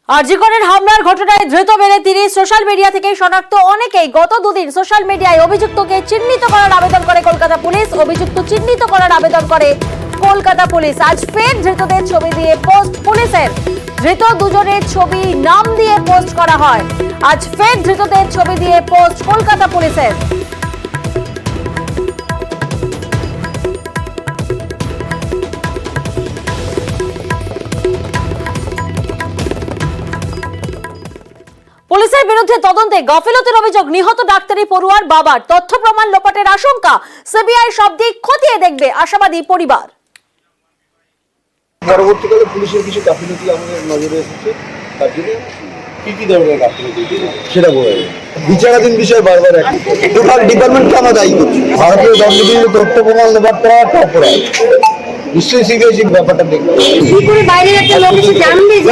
আরজিকরের হামলার ঘটনায় ধৃত বেড়ে তিনি সোশ্যাল মিডিয়া থেকে শনাক্ত অনেকেই গত দুদিন সোশ্যাল মিডিয়ায় অভিযুক্তকে চিহ্নিত করার আবেদন করে কলকাতা পুলিশ। অভিযুক্ত চিহ্নিত করার আবেদন করে কলকাতা পুলিশ। আজ ফের ধৃতদের ছবি দিয়ে পোস্ট পুলিশের। ধৃত দুজনের ছবি নাম দিয়ে পোস্ট করা হয়। আজ ফের ধৃতদের ছবি দিয়ে পোস্ট কলকাতা পুলিশের। পুলিশের বিরুদ্ধে তদন্তে গাফিলতির অভিযোগ। নিহত ডাক্তারি পড়ুয়ার বাবার তথ্য প্রমাণ লোপাটের আশঙ্কা। সিবিআই সব দিক খতিয়ে দেখবে আশাবাদী পরিবার। পরবর্তীকালে পুলিশের কিছু গাফিলতি আমাদের নজরে এসেছে, তার জন্য কি ধরনের গাফিলতি সেটা বলে বিচারাধীন বিষয় বারবার টোটাল ডিপার্টমেন্টকে আমরা দায়ী করছি। ভারতীয় দণ্ডবিধির তথ্য প্রমাণ লোপাট করা একটা অপরাধ। নিশ্চয়ই সিবিআই ব্যাপারটা দেখবে। বাইরের একটা লোক এসে জানবে যে